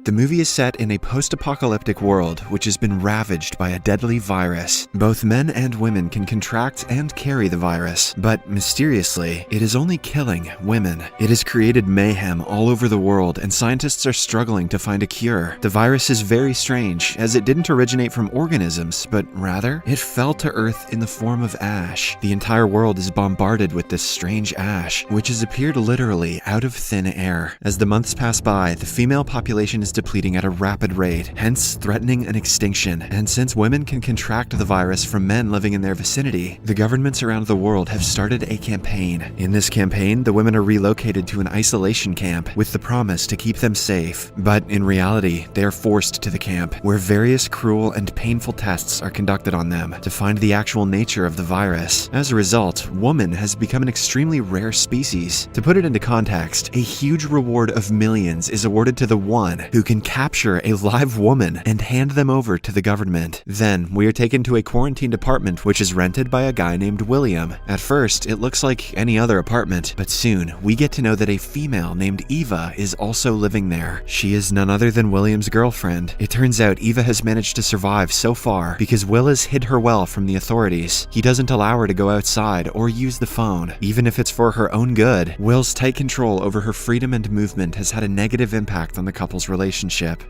The movie is set in a post-apocalyptic world which has been ravaged by a deadly virus. Both men and women can contract and carry the virus, but mysteriously, it is only killing women. It has created mayhem all over the world, and scientists are struggling to find a cure. The virus is very strange, as it didn't originate from organisms, but rather, it fell to Earth in the form of ash. The entire world is bombarded with this strange ash, which has appeared literally out of thin air. As the months pass by, the female population is depleting at a rapid rate, hence threatening an extinction. And since women can contract the virus from men living in their vicinity, the governments around the world have started a campaign. In this campaign, the women are relocated to an isolation camp with the promise to keep them safe. But in reality, they are forced to the camp, where various cruel and painful tests are conducted on them to find the actual nature of the virus. As a result, woman has become an extremely rare species. To put it into context, a huge reward of millions is awarded to the one who can capture a live woman and hand them over to the government. Then, we are taken to a quarantined apartment which is rented by a guy named William. At first, it looks like any other apartment, but soon, we get to know that a female named Eva is also living there. She is none other than William's girlfriend. It turns out Eva has managed to survive so far because Will has hid her well from the authorities. He doesn't allow her to go outside or use the phone, even if it's for her own good. Will's tight control over her freedom and movement has had a negative impact on the couple's relationship.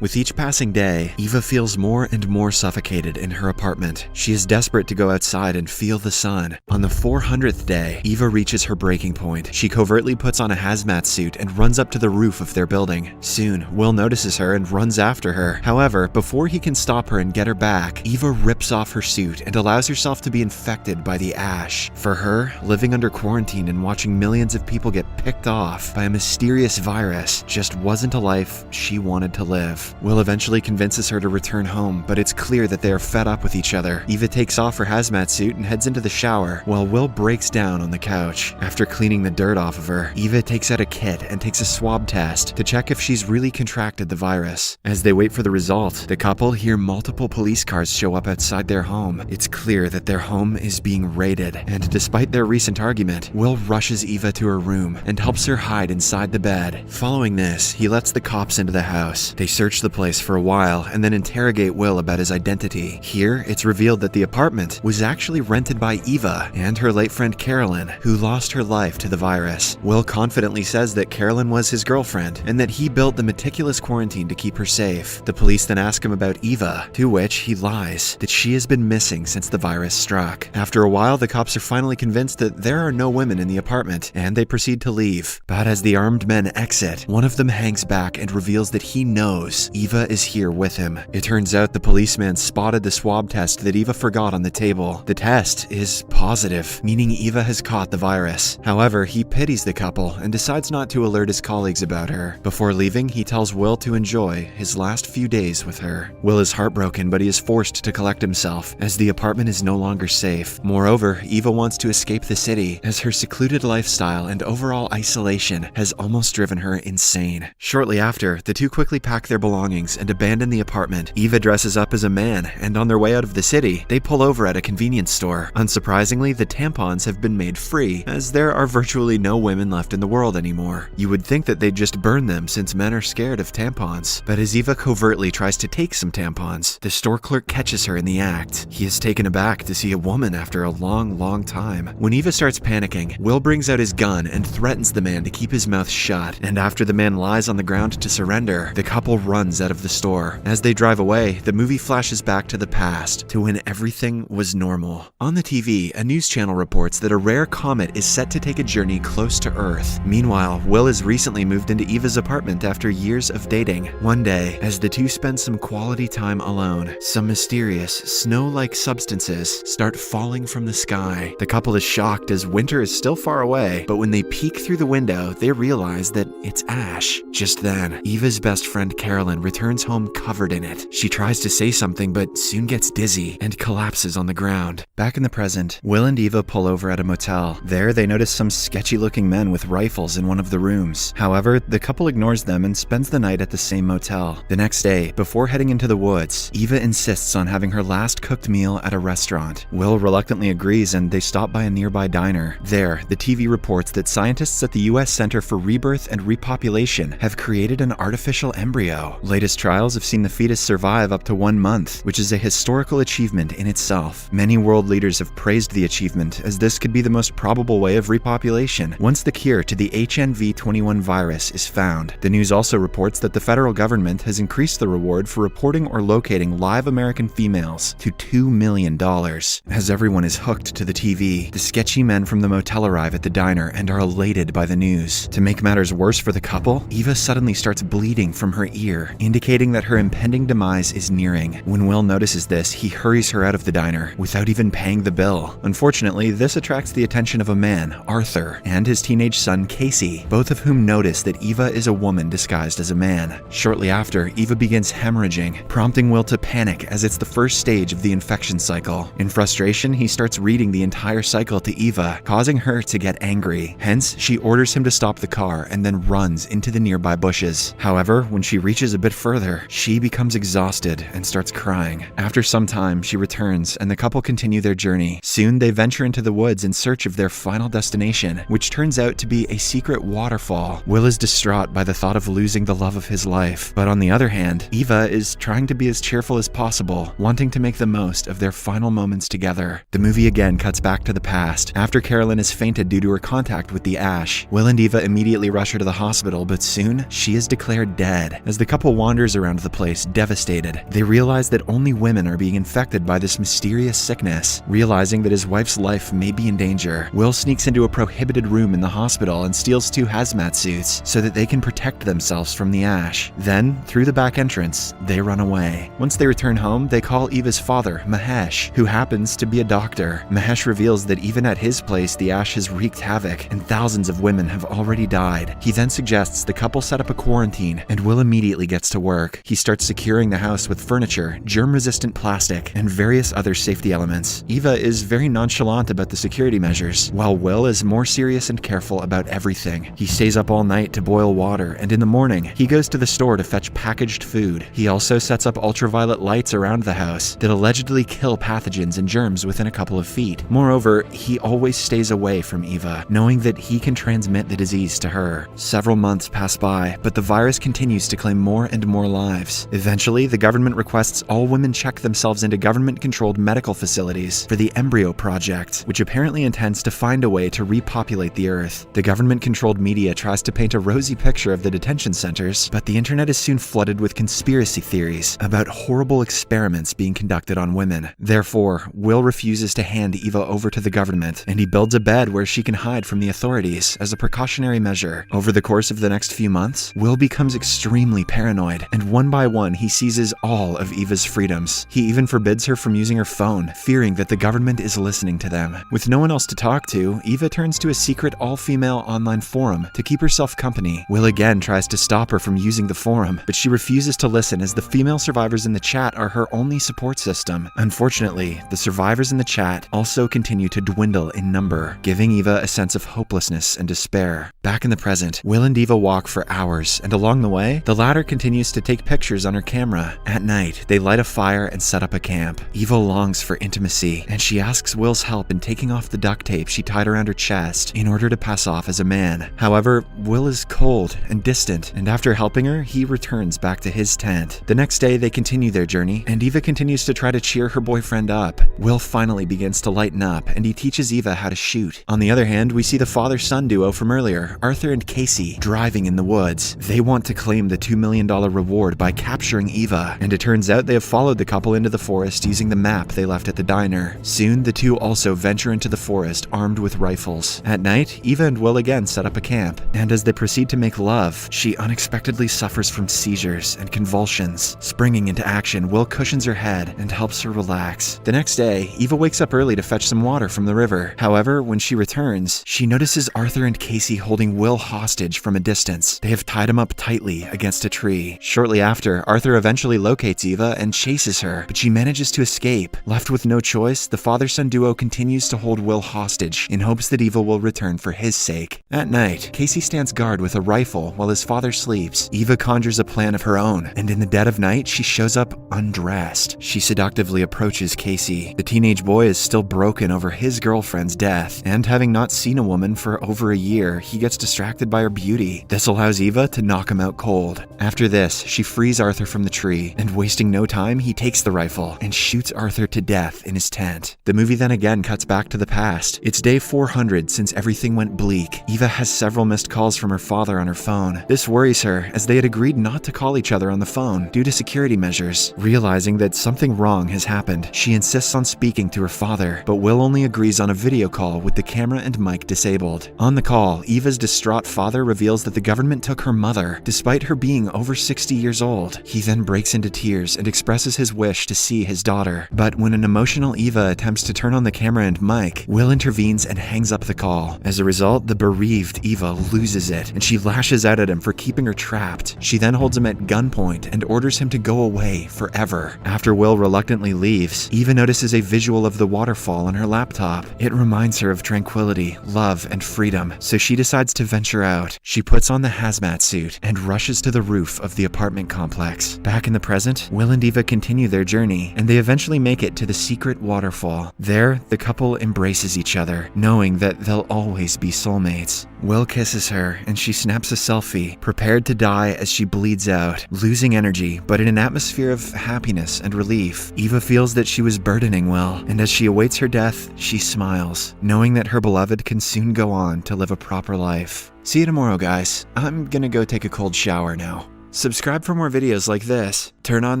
With each passing day, Eva feels more and more suffocated in her apartment. She is desperate to go outside and feel the sun. On the 400th day, Eva reaches her breaking point. She covertly puts on a hazmat suit and runs up to the roof of their building. Soon, Will notices her and runs after her. However, before he can stop her and get her back, Eva rips off her suit and allows herself to be infected by the ash. For her, living under quarantine and watching millions of people get picked off by a mysterious virus just wasn't a life she wanted to live. Will eventually convinces her to return home, but it's clear that they are fed up with each other. Eva takes off her hazmat suit and heads into the shower, while Will breaks down on the couch. After cleaning the dirt off of her, Eva takes out a kit and takes a swab test to check if she's really contracted the virus. As they wait for the result, the couple hear multiple police cars show up outside their home. It's clear that their home is being raided, and despite their recent argument, Will rushes Eva to her room and helps her hide inside the bed. Following this, he lets the cops into the house. They search the place for a while and then interrogate Will about his identity. Here, it's revealed that the apartment was actually rented by Eva and her late friend Carolyn, who lost her life to the virus. Will confidently says that Carolyn was his girlfriend and that he built the meticulous quarantine to keep her safe. The police then ask him about Eva, to which he lies that she has been missing since the virus struck. After a while, the cops are finally convinced that there are no women in the apartment, and they proceed to leave. But as the armed men exit, one of them hangs back and reveals that he knows Eva is here with him. It turns out the policeman spotted the swab test that Eva forgot on the table. The test is positive, meaning Eva has caught the virus. However, he pities the couple and decides not to alert his colleagues about her. Before leaving, he tells Will to enjoy his last few days with her. Will is heartbroken, but he is forced to collect himself, as the apartment is no longer safe. Moreover, Eva wants to escape the city, as her secluded lifestyle and overall isolation has almost driven her insane. Shortly after, the two quickly pack their belongings and abandon the apartment. Eva dresses up as a man, and on their way out of the city, they pull over at a convenience store. Unsurprisingly, the tampons have been made free, as there are virtually no women left in the world anymore. You would think that they'd just burn them since men are scared of tampons. But as Eva covertly tries to take some tampons, the store clerk catches her in the act. He is taken aback to see a woman after a long time. When Eva starts panicking, Will brings out his gun and threatens the man to keep his mouth shut, and after the man lies on the ground to surrender, the couple runs out of the store. As they drive away, the movie flashes back to the past, to when everything was normal. On the TV, a news channel reports that a rare comet is set to take a journey close to Earth. Meanwhile, Will has recently moved into Eva's apartment after years of dating. One day, as the two spend some quality time alone, some mysterious, snow-like substances start falling from the sky. The couple is shocked as winter is still far away, but when they peek through the window, they realize that it's ash. Just then, Eva's best friend Carolyn returns home covered in it. She tries to say something, but soon gets dizzy and collapses on the ground. Back in the present, Will and Eva pull over at a motel. There, they notice some sketchy-looking men with rifles in one of the rooms. However, the couple ignores them and spends the night at the same motel. The next day, before heading into the woods, Eva insists on having her last cooked meal at a restaurant. Will reluctantly agrees, and they stop by a nearby diner. There, the TV reports that scientists at the U.S. Center for Rebirth and Repopulation have created an artificial embryo. Latest trials have seen the fetus survive up to 1 month, which is a historical achievement in itself. Many world leaders have praised the achievement, as this could be the most probable way of repopulation once the cure to the HNV-21 virus is found. The news also reports that the federal government has increased the reward for reporting or locating live American females to $2 million. As everyone is hooked to the TV, the sketchy men from the motel arrive at the diner and are elated by the news. To make matters worse for the couple, Eva suddenly starts bleeding from her ear, indicating that her impending demise is nearing. When Will notices this, he hurries her out of the diner without even paying the bill. Unfortunately, this attracts the attention of a man, Arthur, and his teenage son, Casey, both of whom notice that Eva is a woman disguised as a man. Shortly after, Eva begins hemorrhaging, prompting Will to panic as it's the first stage of the infection cycle. In frustration, he starts reading the entire cycle to Eva, causing her to get angry. Hence, she orders him to stop the car and then runs into the nearby bushes. However, when she reaches a bit further, she becomes exhausted and starts crying. After some time, she returns and the couple continue their journey. Soon, they venture into the woods in search of their final destination, which turns out to be a secret waterfall. Will is distraught by the thought of losing the love of his life, but on the other hand, Eva is trying to be as cheerful as possible, wanting to make the most of their final moments together. The movie again cuts back to the past. After Carolyn has fainted due to her contact with the ash, Will and Eva immediately rush her to the hospital, but soon, she is declared dead. As the couple wanders around the place, devastated, they realize that only women are being infected by this mysterious sickness. Realizing that his wife's life may be in danger, Will sneaks into a prohibited room in the hospital and steals 2 hazmat suits so that they can protect themselves from the ash. Then, through the back entrance, they run away. Once they return home, they call Eva's father, Mahesh, who happens to be a doctor. Mahesh reveals that even at his place, the ash has wreaked havoc and thousands of women have already died. He then suggests the couple set up a quarantine, and Will immediately gets to work. He starts securing the house with furniture, germ-resistant plastic, and various other safety elements. Eva is very nonchalant about the security measures, while Will is more serious and careful about everything. He stays up all night to boil water, and in the morning, he goes to the store to fetch packaged food. He also sets up ultraviolet lights around the house that allegedly kill pathogens and germs within a couple of feet. Moreover, he always stays away from Eva, knowing that he can transmit the disease to her. Several months pass by, but the virus continues to claim more and more lives. Eventually, the government requests all women check themselves into government-controlled medical facilities for the Embryo Project, which apparently intends to find a way to repopulate the Earth. The government-controlled media tries to paint a rosy picture of the detention centers, but the internet is soon flooded with conspiracy theories about horrible experiments being conducted on women. Therefore, Will refuses to hand Eva over to the government, and he builds a bed where she can hide from the authorities as a precautionary measure. Over the course of the next few months, Will becomes extremely paranoid, and one by one he seizes all of Eva's freedoms. He even forbids her from using her phone, fearing that the government is listening to them. With no one else to talk to, Eva turns to a secret all-female online forum to keep herself company. Will again tries to stop her from using the forum, but she refuses to listen as the female survivors in the chat are her only support system. Unfortunately, the survivors in the chat also continue to dwindle in number, giving Eva a sense of hopelessness and despair. Back in the present, Will and Eva walk for hours, and along the way, the latter continues to take pictures on her camera. At night, they light a fire and set up a camp. Eva longs for intimacy, and she asks Will's help in taking off the duct tape she tied around her chest in order to pass off as a man. However, Will is cold and distant, and after helping her, he returns back to his tent. The next day, they continue their journey, and Eva continues to try to cheer her boyfriend up. Will finally begins to lighten up, and he teaches Eva how to shoot. On the other hand, we see the father-son duo from earlier, Arthur and Casey, driving in the woods. They want to claim the $2 million reward by capturing Eva, and it turns out they have followed the couple into the forest using the map they left at the diner. Soon, the two also venture into the forest armed with rifles. At night, Eva and Will again set up a camp, and as they proceed to make love, she unexpectedly suffers from seizures and convulsions. Springing into action, Will cushions her head and helps her relax. The next day, Eva wakes up early to fetch some water from the river. However, when she returns, she notices Arthur and Casey holding Will hostage from a distance. They have tied him up tightly against a tree. Shortly after, Arthur eventually locates Eva and chases her, but she manages to escape. Left with no choice, the father-son duo continues to hold Will hostage in hopes that Eva will return for his sake. At night, Casey stands guard with a rifle while his father sleeps. Eva conjures a plan of her own, and in the dead of night, she shows up undressed. She seductively approaches Casey. The teenage boy is still broken over his girlfriend's death, and having not seen a woman for over a year, he gets distracted by her beauty. This allows Eva to knock him out cold. disabled. After this, she frees Arthur from the tree, and wasting no time, he takes the rifle and shoots Arthur to death in his tent. The movie then again cuts back to the past. It's day 400 since everything went bleak. Eva has several missed calls from her father on her phone. This worries her, as they had agreed not to call each other on the phone due to security measures. Realizing that something wrong has happened, she insists on speaking to her father, but Will only agrees on a video call with the camera and mic disabled. On the call, Eva's distraught father reveals that the government took her mother, despite her being over 60 years old. He then breaks into tears and expresses his wish to see his daughter. But when an emotional Eva attempts to turn on the camera and mic, Will intervenes and hangs up the call. As a result, the bereaved Eva loses it, and she lashes out at him for keeping her trapped. She then holds him at gunpoint and orders him to go away forever. After Will reluctantly leaves, Eva notices a visual of the waterfall on her laptop. It reminds her of tranquility, love, and freedom, so she decides to venture out. She puts on the hazmat suit and rushes to the roof of the apartment complex. Back in the present, Will and Eva continue their journey, and they eventually make it to the secret waterfall. There, the couple embraces each other, knowing that they'll always be soulmates. Will kisses her, and she snaps a selfie, prepared to die as she bleeds out, losing energy, but in an atmosphere of happiness and relief. Eva feels that she was burdening Will, and as she awaits her death, she smiles, knowing that her beloved can soon go on to live a proper life. See you tomorrow, guys. I'm gonna go take a cold shower now. Subscribe for more videos like this, turn on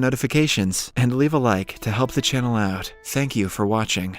notifications, and leave a like to help the channel out. Thank you for watching.